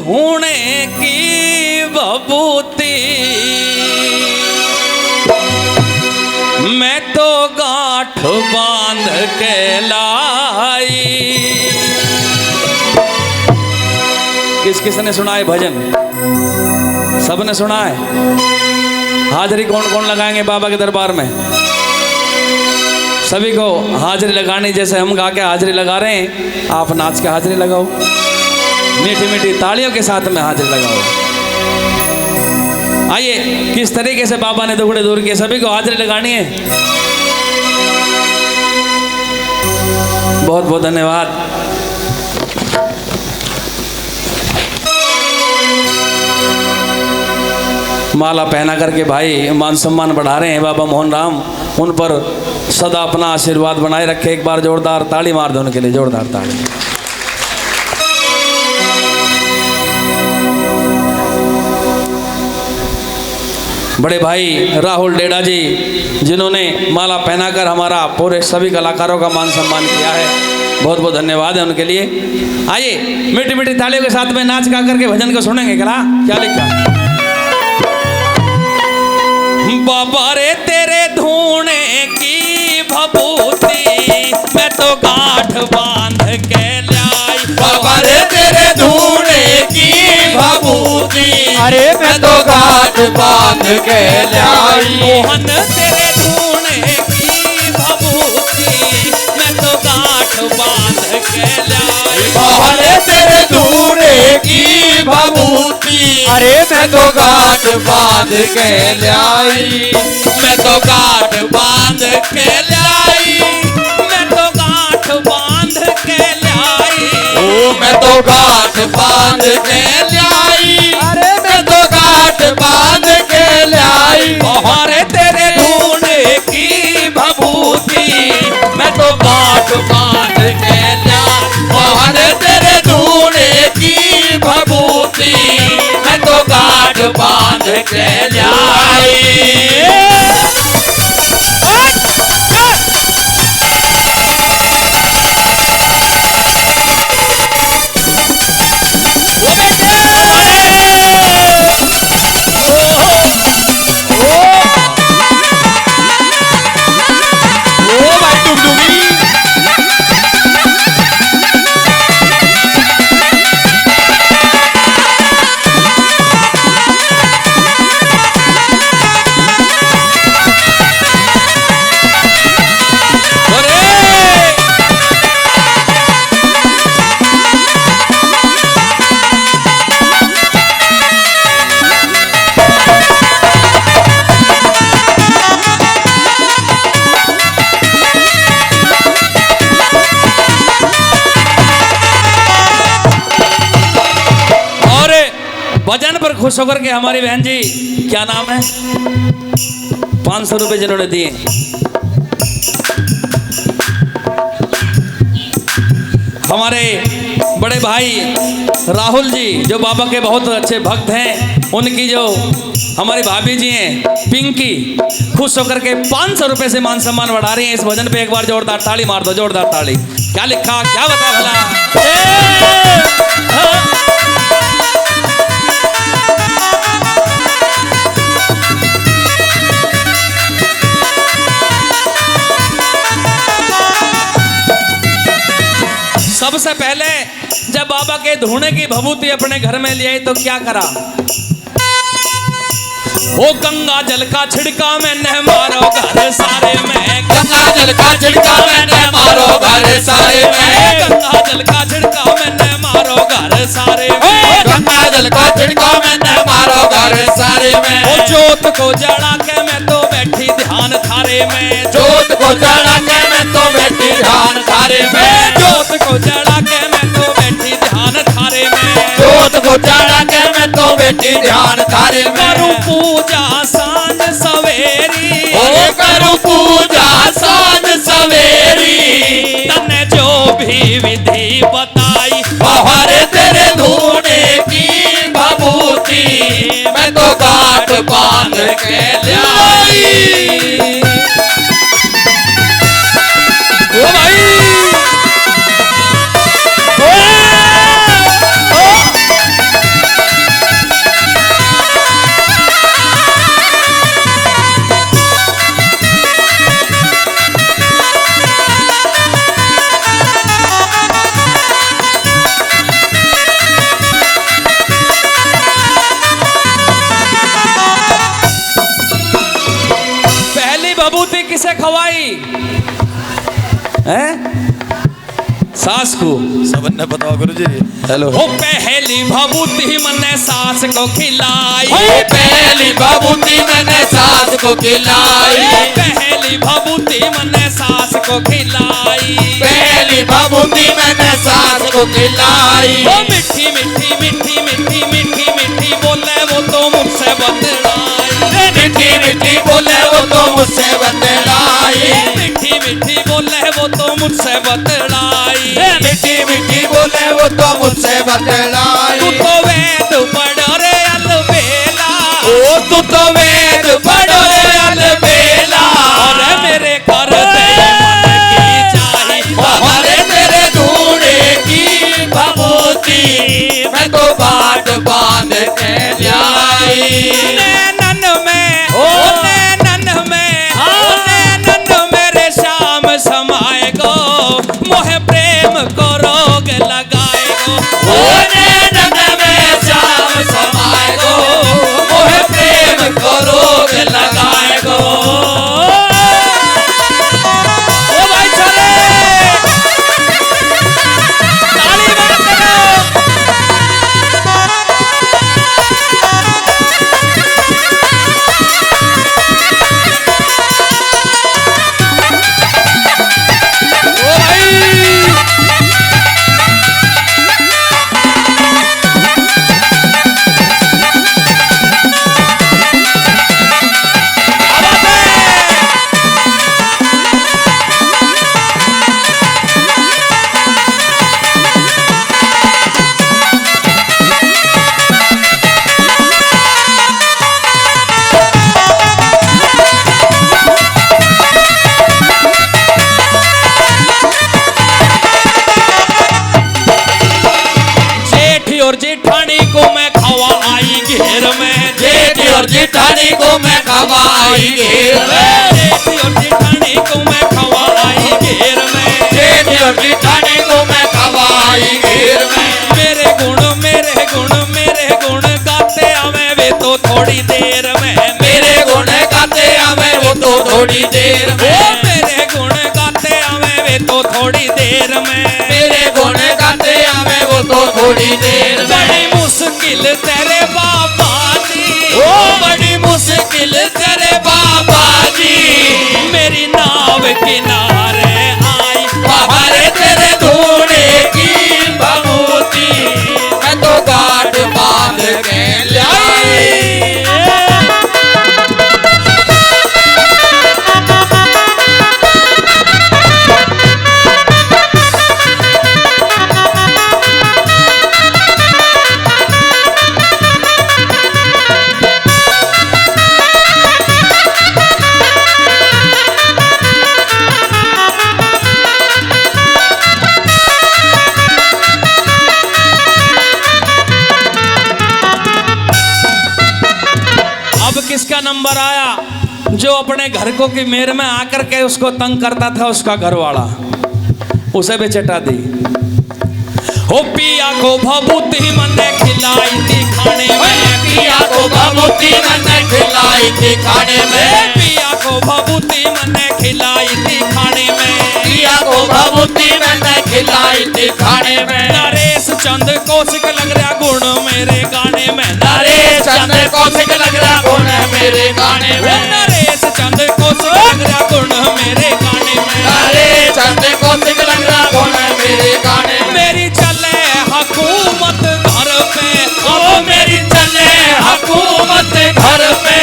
धूने की बबूती, मैं तो गांठ बांध के लाई। किस किसने सुना है भजन? सबने सुना है। हाजिरी कौन कौन लगाएंगे बाबा के दरबार में? सभी को हाजिरी लगानी, जैसे हम गा के हाजिरी लगा रहे हैं, आप नाच के हाजिरी लगाओ, मीठी मीठी तालियों के साथ में हाजिरी लगाओ। आइए, किस तरीके से बाबा ने दुखड़े दूर किए, सभी को हाजिरी लगानी है। बहुत बहुत धन्यवाद। माला पहना करके भाई मान सम्मान बढ़ा रहे हैं बाबा मोहन राम, उन पर सदा अपना आशीर्वाद बनाए रखे। एक बार जोरदार ताली मार दो उनके लिए, जोरदार ताली। बड़े भाई राहुल डेडा जी, जिन्होंने माला पहनाकर हमारा पूरे सभी कलाकारों का मान सम्मान किया है, बहुत बहुत धन्यवाद है उनके लिए। आइए, मीठी मीठी तालियों के साथ में नाच गा करके भजन को सुनेंगे। क्या लिखा? बाबा रे तेरे धूने की भभूति, मैं तो गांठ बांध के लाई। बाबा रे तेरे धूने की भभूति, अरे मैं तो गांठ बांध के लाई। मोहन तेरे धूने की भभूति, मैं तो गांठ बांध के लाई। मोहन तेरे धूने की भभूति, अरे मैं तो गांठ बांध के लाई। मैं तो गांठ बांध के लाई, मैं तो गांठ बांध के लाई। ओ मैं तो गांठ बांध के लाई, अरे मैं तो गांठ बांध के लाई। मोहन तेरे धूने की भभूति, मैं तो गांठ बांध के लाई। मोहन तेरे धूने की भभूति, मैं तो गांठ बांध के लाई। भजन पर खुश होकर के हमारी बहन जी, क्या नाम है, 500 रुपए जिन्होंने दिए। हमारे बड़े भाई राहुल जी, जो बाबा के बहुत अच्छे भक्त हैं, उनकी जो हमारी भाभी जी हैं पिंकी, खुश होकर के 500 रुपए से मान सम्मान बढ़ा रही हैं। इस भजन पे एक बार जोरदार ताली मार दो, जोरदार ताली। क्या लिखा, क्या बताया भला? सबसे पहले जब बाबा के धूने की भभूति अपने घर में ले आई तो क्या करा? ओ गंगा जल का छिड़का मैंने मारो घर सारे में। गंगा जल का छिड़का मैंने मारो घर सारे में। गंगा जल का छिड़का मैंने मारो घर सारे में। गंगा जल का छिड़का मैंने मारो घर सारे में। ओ जोत को जड़ा के मैं तो बैठी ध्यान थारे में। जोत को जड़ा के मैं तो बैठी ध्यान थारे में। जोत को जड़ा के मैं तो बैठी ध्यान थारे में। जोत को जड़ा के मैं तो बैठी ध्यान थारे में। करूं पूजा सांझ सवेरी। ओ करूं पूजा सांझ सवेरी। तने जो भी विधि बताई। बाहर तेरे धूने की भभूति, मैं तो गांठ बांध के लाई। ओ भाई सास को सब ने बताओ गुरुजी। हेलो। ओ पहली भभूति मैंने सास को खिलाई, पहली भभूति मैंने सास को खिलाई, पहली भभूति मैंने सास को खिलाई, पहली भभूति मैंने सास को खिलाई। वो मीठी मीठी मीठी मीठी मीठी मीठी बोले वो तो मुझसे बतलाई, मीठी मीठी बोले वो तो मुझसे बतलाई, मीठी मीठी बोले वो तो मुझसे बतलाई, मीठी मीठी बोले वो तो मुझसे बतलाई। तू तो वेद पढ़ रे अलबेला, ओ तू तो वेद पढ़ो रे अलबेला, और मेरे घर पे मन की चाही, हमारे तेरे ढूंढे की भभूति मैं तो बाट बांध के लाई। नैनन में ओ नैनन में ओ नैनन मेरे श्याम समाएगो, मोहे प्रेम को रोग लगाएगो, ओ नैनन में श्याम समाएगो, मोहे प्रेम को रोग लगाएगो। ओ भाई चले ताली बजा करो। ओ भाई क्या बात है। जेठ और जेठानी को मैं खवा आई घेर में, जेठ और जेठानी को मैं खवाई घेर में, जेठ और जेठानी को मैं खवा आई घेर में, जेठ और जेठानी को मैं खवाई घेर में। मेरे गुण गाते आवे वे तो थोड़ी देर में, मेरे गुण गाते हमें वो तो थोड़ी देर ओ में, मेरे गुण गाते आवे वे तो थोड़ी देर में, मेरे गुण गाते हमें वो तो थोड़ी देर में। बड़ी मुश्किल तेरे बाबा जी, ओ बड़ी मुश्किल तेरे बाबा जी, मेरी नाव किनारे आई, हमारे तेरे ढूंढे की भभूति मैं तो गांठ बांध के लाई। अब किसका नंबर आया? जो अपने घर को की मेर में आकर के उसको तंग करता था, उसका घर वाला, उसे भी चटा दी। हो पिया को भभूति मैंने खिलाई थी खाने में, पिया को भभूति मैंने खिलाई थी खाने में, पिया को भभूति मैंने खिलाई थी खाने में, पिया को भभूति मैंने खिलाई थी खाने में। नरेश चंद कौशिक लग रहा गुण मेरे गाने में, नरेश चंद्र कौशिक लग रहा गुण मेरे गाने में, नरेश चंद कौशिक लग रहा गुण मेरे गाने में, नरेश चंद्र कौशिक लग रहा गुण मेरे गाने में। मेरी चले हुकूमत घर पे, ओ मेरी चले हुकूमत घर पे,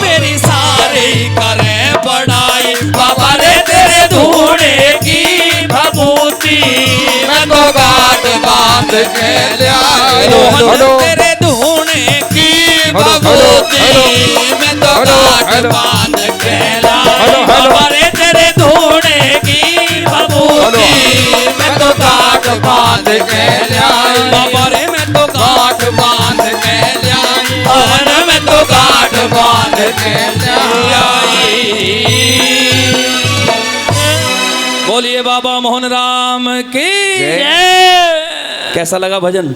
मेरी सारी करे बड़ाई, बाबा रे तेरे ढूंढे की भभूति मैं तो गांठ बांध के लाई। रोहन तेरे धूने की भभूति मैं तो गांठ बांध के लाई। बाबा रे तेरे ढूंढे की भभूति मैं तो गांठ बांध के लाई। बाबा रे मैं तो गांठ बांध के लाई, मोहन में तो गांठ बांध के लाई। बोलिए बाबा मोहन राम की जय। जय। कैसा लगा भजन?